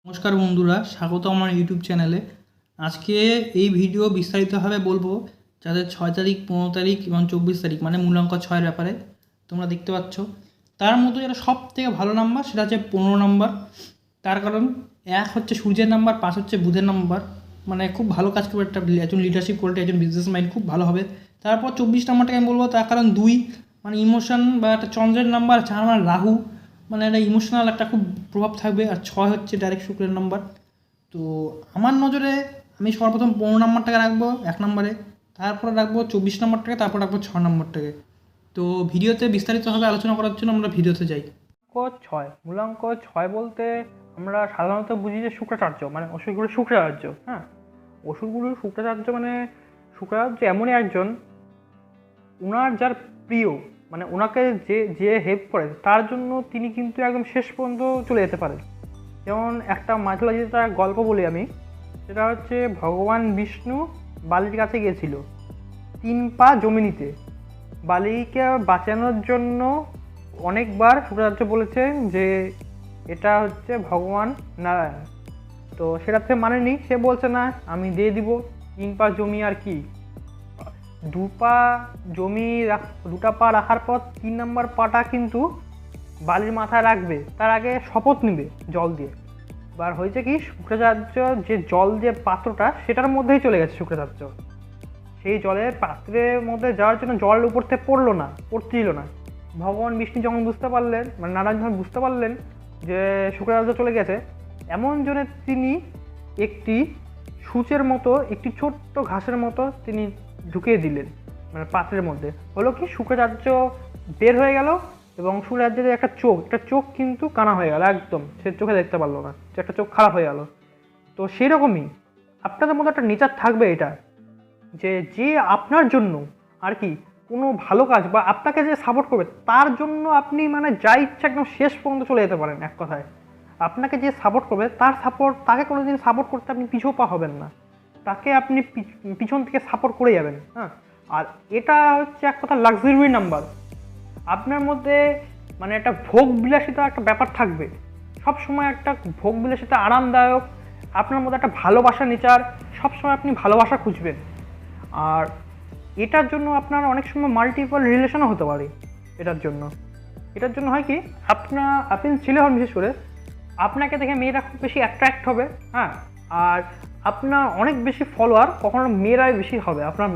নমস্কার বন্ধুরা, স্বাগত আমার ইউটিউব চ্যানেলে। আজকে এই ভিডিও বিস্তারিতভাবে বলবো যাদের 6 তারিখ, 15 তারিখ এবং 24 তারিখ মানে মূলাঙ্ক 6-এর ব্যাপারে। তোমরা দেখতে পাচ্ছ তার মধ্যে যেটা সব থেকে ভালো নাম্বার সেটা হচ্ছে 15 নাম্বার। তার কারণ 1 হচ্ছে সূর্যের নাম্বার, 5 হচ্ছে বুধের নাম্বার। মানে খুব ভালো কাজ করবে, একজন লিডারশিপ কোয়ালিটি, একজন বিজনেস মাইন্ড খুব ভালো হবে। তারপর 24 নাম্বারটাকে আমি বলবো, তার কারণ 2 মানে ইমোশন বা একটা চন্দ্রের নাম্বার, 4 মানে রাহু, মানে একটা ইমোশনাল একটা খুব প্রভাব থাকবে। আর 6 হচ্ছে ডাইরেক্ট শুক্রের নাম্বার। তো আমার নজরে আমি সর্বপ্রথম 15 নাম্বারটাকে রাখবো 1 নম্বরে, তারপরে রাখবো 24 নম্বরটাকে, তারপর রাখবো 6 নম্বরটাকে। তো ভিডিওতে বিস্তারিতভাবে আলোচনা করার জন্য আমরা ভিডিওতে যাই। মূলাঙ্ক ছয় বলতে আমরা সাধারণত বুঝি যে শুক্রাচার্য, মানে অসুরগুরু শুক্রাচার্য। হ্যাঁ, অসুরগুরু শুক্রাচার্য মানে শুক্রাচার্য এমনই একজন, ওনার যার প্রিয়, মানে ওনাকে যে যে হেল্প করে তার জন্য তিনি কিন্তু একদম শেষ পর্যন্ত চলে যেতে পারে। যেমন একটা মাইথোলজিতে একটা গল্প বলি আমি, সেটা হচ্ছে ভগবান বিষ্ণু বালির কাছে গিয়েছিল 3 পা জমি নিতে। বালিকে বাঁচানোর জন্য অনেকবার শুক্রাচার্য বলেছে যে এটা হচ্ছে ভগবান নারায়ণ, তো সেটাতে মানেনি। সে বলছে না, আমি দিয়ে দিব 3 পা জমি, আর কি 2 পা জমি, 2টা পা রাখার পর 3 নম্বর পাটা কিন্তু বালির মাথায় রাখবে, তার আগে শপথ নিবে জল দিয়ে। এবার হয়েছে কি, শুক্রাচার্য যে জল দিয়ে পাত্রটা সেটার মধ্যেই চলে গেছে শুক্রাচার্য। সেই জলের পাত্রের মধ্যে যাওয়ার জন্য জল উপর থেকে পড়তেছিল না। ভগবান বিষ্ণু যখন বুঝতে পারলেন, মানে নারায়ণ যখন বুঝতে পারলেন যে শুক্রাচার্য চলে গেছে, এমন জন্য তিনি একটি সূচের মতো, একটি ছোট্ট ঘাসের মতো তিনি ঢুকিয়ে দিলেন, মানে পাত্রের মধ্যে। হলো কি, শুক্রাচার্য বের হয়ে গেল এবং শুক্রাচার্যের একটা চোখ কিন্তু কানা হয়ে গেল, একদম সে চোখে দেখতে পারলো না, যে একটা চোখ খারাপ হয়ে গেল। তো সেরকমই আপনাদের মধ্যে একটা নেচার থাকবে, এটা যে আপনার জন্য আর কি কোনো ভালো কাজ বা আপনাকে যে সাপোর্ট করবে তার জন্য আপনি মানে যা ইচ্ছা একদম শেষ পর্যন্ত চলে যেতে পারেন। এক কথায়, আপনাকে যে সাপোর্ট করবে তাকে কোনোদিন সাপোর্ট করতে আপনি পিছু পা হবেন না, তাকে আপনি পিছন থেকে সাপোর্ট করে যাবেন। হ্যাঁ, আর এটা হচ্ছে এক কথা লাক্সারি নাম্বার। আপনার মধ্যে মানে একটা ভোগ বিলাসিতা একটা ব্যাপার থাকবে, সব সময় একটা ভোগ বিলাসিতা আরামদায়ক। আপনার মধ্যে একটা ভালোবাসা নেচার, সবসময় আপনি ভালোবাসা খুঁজবেন। আর এটার জন্য আপনার অনেক সময় মাল্টিপল রিলেশনও হতে পারে। এটার জন্য হয় কি, আপনি ছেলে হন বিশেষ করে, আপনাকে দেখে মেয়েরা খুব বেশি অ্যাট্রাক্ট হবে। হ্যাঁ, আর আপনার অনেক বেশি ফলোয়ার কখনো মেয়েরাই বেশি হবে, আপনার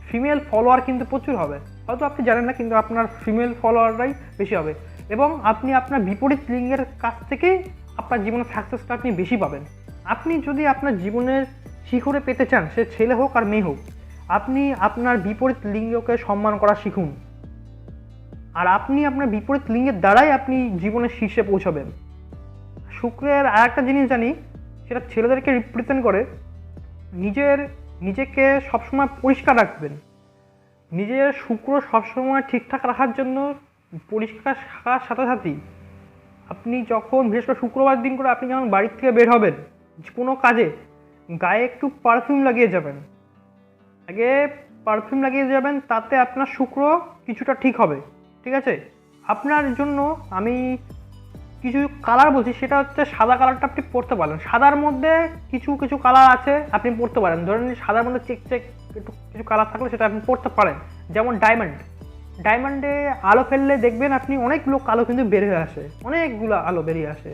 ফিমেল ফলোয়ার কিন্তু প্রচুর হবে। হয়তো আপনি জানেন না, কিন্তু আপনার ফিমেল ফলোয়াররাই বেশি হবে। এবং আপনি আপনার বিপরীত লিঙ্গের কাছ থেকেই আপনার জীবনের সাকসেসটা আপনি বেশি পাবেন। আপনি যদি আপনার জীবনের শিখরে পেতে চান, সে ছেলে হোক আর মেয়ে হোক, আপনি আপনার বিপরীত লিঙ্গকে সম্মান করা শিখুন। আর আপনি আপনার বিপরীত লিঙ্গের দ্বারাই আপনি জীবনের শীর্ষে পৌঁছাবেন। শুক্রের আর একটা জিনিস জানি, সেটা ছেলেদেরকে রিপ্রেজেন্ট করে। নিজেকে সবসময় পরিষ্কার রাখবেন। নিজের শুক্র সবসময় ঠিকঠাক রাখার জন্য পরিষ্কার থাকার সাথে সাথেই আপনি যখন, বিশেষ করে শুক্রবার দিন করে আপনি যখন বাড়ির থেকে বের হবেন কোনো কাজে, গায়ে একটু পারফিউম লাগিয়ে যাবেন। আগে পারফিউম লাগিয়ে যাবেন, তাতে আপনার শুক্র কিছুটা ঠিক হবে। ঠিক আছে, আপনার জন্য আমি কিছু কালার বলছি, সেটা হচ্ছে সাদা কালারটা আপনি পরতে পারেন। সাদার মধ্যে কিছু কিছু কালার আছে আপনি পরতে পারেন। ধরেন সাদার মধ্যে চেক একটু কিছু কালার থাকলে সেটা আপনি পরতে পারেন। যেমন ডায়মন্ডে আলো ফেললে দেখবেন আপনি অনেকগুলো কালো কিন্তু বের হয়ে আসে, অনেকগুলো আলো বেরিয়ে আসে।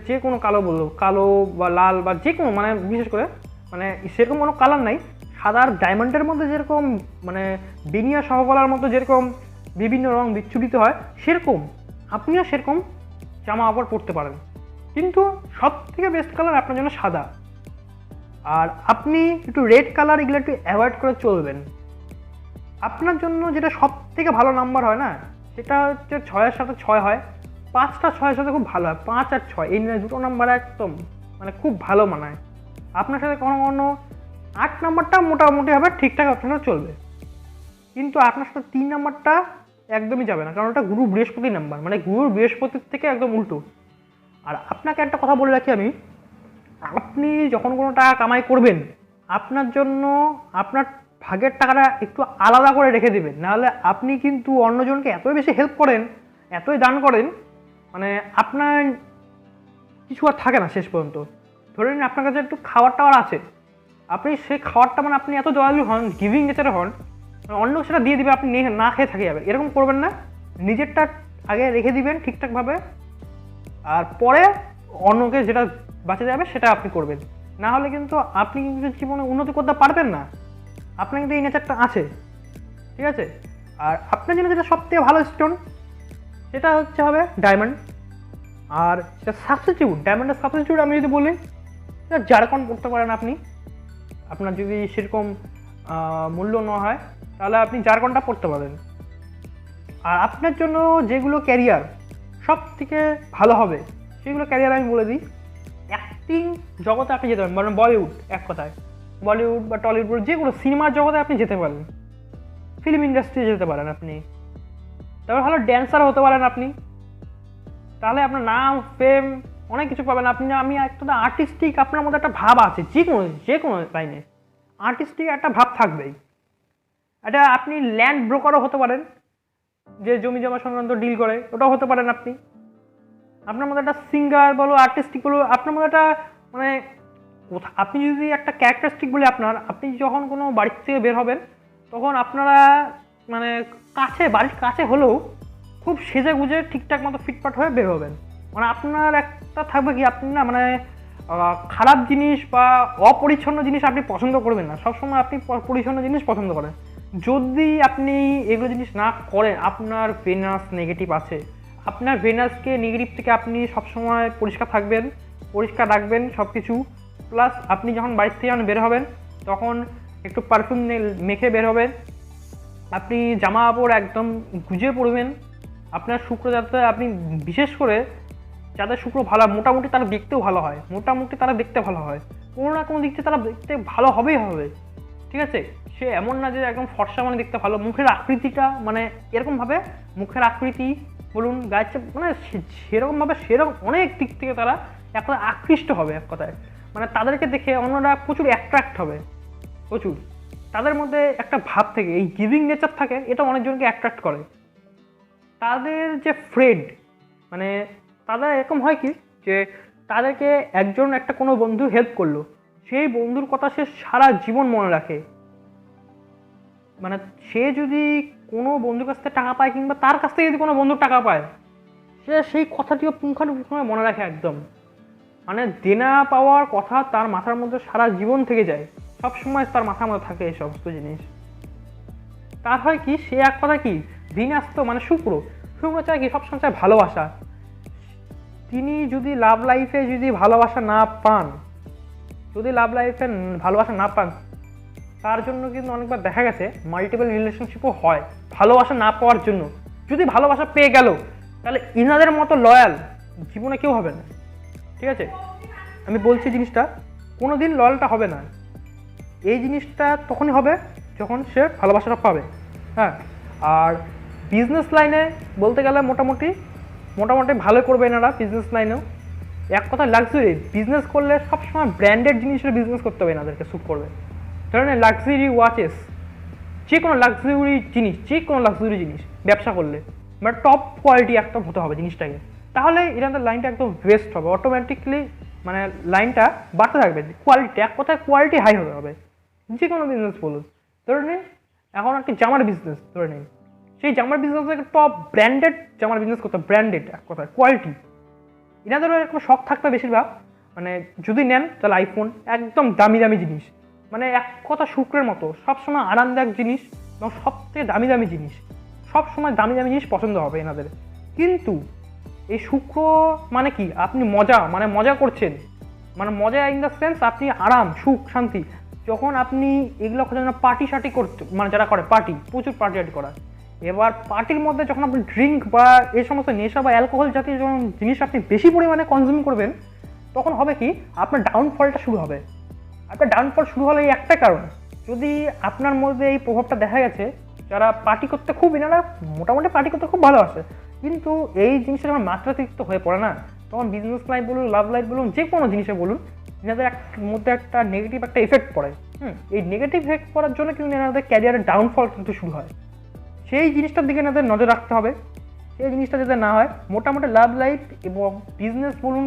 যে কোনো কালো বললো, কালো বা লাল বা যে কোনো, মানে বিশেষ করে মানে সেরকম কোনো কালার নাই। সাদার ডায়মন্ডের মধ্যে যেরকম মানে বিনিয়া সহকলার মতো যেরকম বিভিন্ন রং বিচ্ছুরিত হয়, সেরকম আপনিও সেরকম জামা কাপড় পরতে পারেন। কিন্তু সব থেকে বেস্ট কালার আপনার জন্য সাদা। আর আপনি একটু রেড কালার এগুলো একটু অ্যাভয়েড করে চলবেন। আপনার জন্য যেটা সব থেকে ভালো নাম্বার হয় না, সেটা হচ্ছে 6-এর সাথে 6 হয়, 5টা 6-এর সাথে খুব ভালো হয়। 5 আর 6 এই দুটো নাম্বার একদম মানে খুব ভালো মানায় আপনার সাথে। কোনো 8 নাম্বারটা মোটামুটি হবে, ঠিকঠাক আপনার সাথে চলবে। কিন্তু আপনার সাথে 3 নাম্বারটা একদমই যাবে না, কারণ ওটা গুরু বৃহস্পতি নাম্বার, মানে গুরু বৃহস্পতির থেকে একদম উল্টো। আর আপনাকে একটা কথা বলে রাখি আমি, আপনি যখন কোনো টাকা কামাই করবেন, আপনার জন্য আপনার ভাগের টাকাটা একটু আলাদা করে রেখে দেবেন। নাহলে আপনি কিন্তু অন্যজনকে এতই বেশি হেল্প করেন, এতই দান করেন, মানে আপনার কিছু আর থাকে না শেষ পর্যন্ত। ধরে নিন আপনার কাছে একটু খাবার টাবার আছে, আপনি সেই খাবারটা মানে আপনি এত দয়ালু হন, গিভিং নেচারে হন, অন্য সেটা দিয়ে দিবে, আপনি না খেয়ে থাকে যাবেন, এরকম করবেন না। নিজেরটা আগে রেখে দিবেন ঠিকঠাকভাবে, আর পরে অন্যকে যেটা বাঁচা যাবে সেটা আপনি করবেন। না হলে কিন্তু আপনি কিন্তু জীবনে উন্নতি করতে পারবেন না। আপনার কিন্তু এই নেচারটা আছে, ঠিক আছে। আর আপনার জন্য যেটা সবথেকে ভালো স্টোন সেটা হচ্ছে হবে ডায়মন্ড। আর সেটা সাবস্টিটিউট, ডায়মন্ডের সাবস্টিটিউট আমি যদি বলি সেটা জারকন করতে পারেন আপনি। আপনার যদি সেরকম মূল্য না হয় তাহলে আপনি জারকনটা পড়তে পারেন। আর আপনার জন্য যেগুলো ক্যারিয়ার সব থেকে ভালো হবে সেগুলো ক্যারিয়ার আমি বলে দিই। অ্যাক্টিং জগতে আপনি যেতে পারেন, মানে বলিউড, এক কথায় বলিউড বা টলিউড, যেগুলো সিনেমার জগতে আপনি যেতে পারেন, ফিল্ম ইন্ডাস্ট্রি যেতে পারেন আপনি। তারপর ভালো ড্যান্সার হতে পারেন আপনি, তাহলে আপনার নাম ফেম অনেক কিছু পাবেন আপনি। আমি একটা আর্টিস্টিক, আপনার মধ্যে একটা ভাব আছে, যে কোনো লাইনে আর্টিস্টিক একটা ভাব থাকবেই। এটা আপনি ল্যান্ড ব্রোকারও হতে পারেন, যে জমি জমা সংক্রান্ত ডিল করে, ওটাও হতে পারেন আপনি। আপনার মধ্যে একটা সিঙ্গার বলো, আর্টিস্টিক বলো, আপনার মধ্যে একটা মানে আপনি যদি একটা ক্যারেক্টারিস্টিক বলে আপনি যখন কোনো বাড়ির থেকে বের হবেন তখন আপনারা মানে বাড়ির কাছে হলেও খুব সেজে গুজে ঠিকঠাক মতো ফিটফাট হয়ে বের হবেন। মানে আপনার একটা থাকবে কি, আপনি না মানে খারাপ জিনিস বা অপরিচ্ছন্ন জিনিস আপনি পছন্দ করবেন না, সবসময় আপনি পরিচ্ছন্ন জিনিস পছন্দ করেন। যদি আপনি এগুলো জিনিস না করেন, আপনার ভেনাস নেগেটিভ আছে, আপনার ভেনাসকে নেগেটিভ থেকে আপনি সবসময় পরিষ্কার রাখবেন সব কিছু। প্লাস আপনি যখন বাড়ির থেকে যখন বের হবেন তখন একটু পারফিউম মেখে বের হবেন, আপনি জামা কাপড় একদম গুজে পরবেন। আপনার শুক্র যাতে আপনি বিশেষ করে যাদের শুক্র ভালো, মোটামুটি তারা দেখতেও ভালো হয়, কোনো না কোনো দিক থেকে তারা দেখতে ভালো হবে, ঠিক আছে। সে এমন না যে একদম ফর্সা মানে দেখতে ভালো, মুখের আকৃতিটা মানে এরকমভাবে, মুখের আকৃতি বলুন, গায়ের মানে সেরকম অনেক দিক থেকে তারা এক কথায় আকৃষ্ট হবে, এক কথায় মানে তাদেরকে দেখে অন্যরা প্রচুর অ্যাট্রাক্ট হবে, প্রচুর। তাদের মধ্যে একটা ভাব থেকে, এই গিভিং নেচার থাকে, এটা অনেকজনকে অ্যাট্রাক্ট করে। তাদের যে ফ্রেন্ড, মানে তাদের এরকম হয় কি যে তাদেরকে একটা কোনো বন্ধু হেল্প করলো, সেই বন্ধুর কথা সে সারা জীবন মনে রাখে। মানে সে যদি কোনো বন্ধুর কাছ থেকে টাকা পায়, কিংবা তার কাছ থেকে যদি কোনো বন্ধুর টাকা পায়, সে সেই কথাটিও পুঙ্খানুপুঙ্খভাবে মনে রাখে একদম। মানে দেনা পাওয়ার কথা তার মাথার মধ্যে সারা জীবন থেকে যায়, সবসময় তার মাথার মধ্যে থাকে এই সমস্ত জিনিস। তার হয় কি, সে এক কথা কি, ভিনাস তো মানে শুক্র চায় কি, সবসময় চায় ভালোবাসা। তিনি যদি লাভ লাইফে ভালোবাসা না পান, তার জন্য কিন্তু অনেকবার দেখা গেছে মাল্টিপল রিলেশনশিপও হয় ভালোবাসা না পাওয়ার জন্য। যদি ভালোবাসা পেয়ে গেল তাহলে ইনাদের মতো লয়াল জীবনে কেউ হবে না, ঠিক আছে। আমি বলছি জিনিসটা, কোনো দিন লয়ালটা হবে না। এই জিনিসটা তখনই হবে যখন সে ভালোবাসাটা পাবে। হ্যাঁ, আর বিজনেস লাইনে বলতে গেলে মোটামুটি ভালো করবে এনারা। বিজনেস লাইনেও এক কথা লাক্সারি বিজনেস করলে সবসময় ব্র্যান্ডেড জিনিসের বিজনেস করতে হবে, এনাদেরকে স্যুট করবে। ধরেন লাক্সারি ওয়াচেস, যে কোনো লাক্সারি জিনিস ব্যবসা করলে মানে টপ কোয়ালিটি একদম হতে হবে জিনিসটাকে, তাহলে এনাদের লাইনটা একদম বেস্ট হবে অটোমেটিকলি। মানে লাইনটা বাড়তে থাকবে, কোয়ালিটি এক কথায় কোয়ালিটি হাই হতে হবে। যে কোনো বিজনেস বলুন, ধরে নিন এখন একটি জামার বিজনেস ধরে নিন, সেই জামার বিজনেস টপ ব্র্যান্ডেড জামার বিজনেস করতে হবে, ব্র্যান্ডেড এক কথায় কোয়ালিটি। এনাদেরও এরকম শখ থাকবে বেশিরভাগ, মানে যদি নেন তাহলে আইফোন, একদম দামি জিনিস, মানে এক কথা শুক্রের মতো সবসময় আরামদায়ক জিনিস এবং সবথেকে দামি জিনিস, সবসময় দামি জিনিস পছন্দ হবে এনাদের। কিন্তু এই শুক্র মানে কি, আপনি মজা করছেন, মানে মজা ইন দ্য সেন্স আপনি আরাম, সুখ, শান্তি। যখন আপনি এগুলো খোঁজেন না, পার্টি করতে, মানে যারা করে পার্টি, প্রচুর পার্টি করা, এবার পার্টির মধ্যে যখন আপনি ড্রিঙ্ক বা এই সমস্ত নেশা বা অ্যালকোহল জাতীয় যখন জিনিস আপনি বেশি পরিমাণে কনজিউম করবেন, তখন হবে কি, আপনার ডাউনফলটা শুরু হবে। আপনার ডাউনফল শুরু হলে এই একটা কারণ, যদি আপনার মধ্যে এই প্রভাবটা দেখা গেছে, যারা পার্টি করতে এনারা মোটামুটি পার্টি করতে খুব ভালোবাসে, কিন্তু এই জিনিসটা যখন মাত্রাতিরিক্ত হয়ে পড়ে না, তখন বিজনেস লাইফ বলুন, লাভ লাইফ বলুন, যে কোনো জিনিসে বলুন, এনাদের মধ্যে একটা নেগেটিভ একটা এফেক্ট পড়ে। এই নেগেটিভ এফেক্ট পড়ার জন্য কিন্তু এনাদের ক্যারিয়ারের ডাউনফল কিন্তু শুরু হয়। সেই জিনিসটার দিকে এনাদের নজর রাখতে হবে। সেই জিনিসটা যাতে না হয়, মোটামুটি লাভ লাইফ এবং বিজনেস বলুন,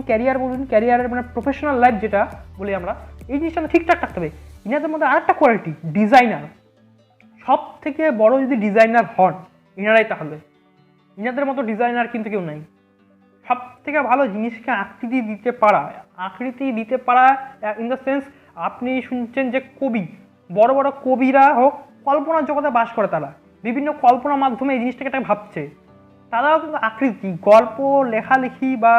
ক্যারিয়ারের মানে প্রফেশনাল লাইফ যেটা বলি আমরা, এই জিনিসটা ঠিকঠাক থাকতে হবে। ইনাদের মধ্যে আরেকটা কোয়ালিটি, ডিজাইনার। সব থেকে বড় যদি ডিজাইনার হন ইনারাই, তাহলে ইনাদের মতো ডিজাইনার কিন্তু কেউ নাই। সব থেকে ভালো জিনিসকে আকৃতি দিতে পারা ইন দ্য সেন্স, আপনি শুনছেন যে কবি, বড় বড় কবিরা হোক, কল্পনার জগতে বাস করে, তারা বিভিন্ন কল্পনার মাধ্যমে এই জিনিসটাকে একটা ভাবছে। তারাও কিন্তু আকৃতি, গল্প লেখালেখি বা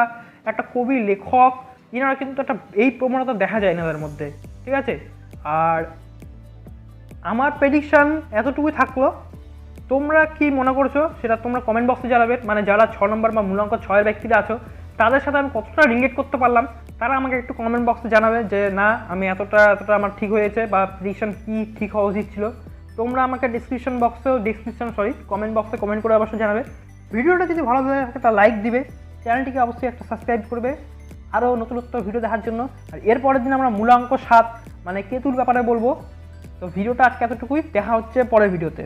একটা কবি লেখক, এনারা কিন্তু একটা এই প্রবণতা দেখা যায় এনাদের মধ্যে, ঠিক আছে। আর আমার প্রেডিকশান এতটুকুই থাকলো। তোমরা কি মনে করছো সেটা তোমরা কমেন্ট বক্সে জানাবে। মানে যারা 6 নম্বর বা মূলাঙ্ক 6-এর ব্যক্তিরা আছো, তাদের সাথে আমি কতটা রিলেট করতে পারলাম, তারা আমাকে একটু কমেন্ট বক্সে জানাবে যে না, আমি এতটা আমার ঠিক হয়েছে, বা প্রেডিকশান কী ঠিক হওয়া উচিত ছিল। তোমরা আমাকে কমেন্ট বক্সে কমেন্ট করে অবশ্যই জানাবে। ভিডিওটা যদি ভালো লাগে থাকে তা লাইক দিবে, চ্যানেলটিকে অবশ্যই একটা সাবস্ক্রাইব করবে আরও নতুনত্ব ভিডিও দেখার জন্য। আর এরপরের দিন আমরা মূলাঙ্ক 7 মানে কেতুর ব্যাপারে বলবো। তো ভিডিওটা আজকে এতটুকুই, দেখা হচ্ছে পরের ভিডিওতে।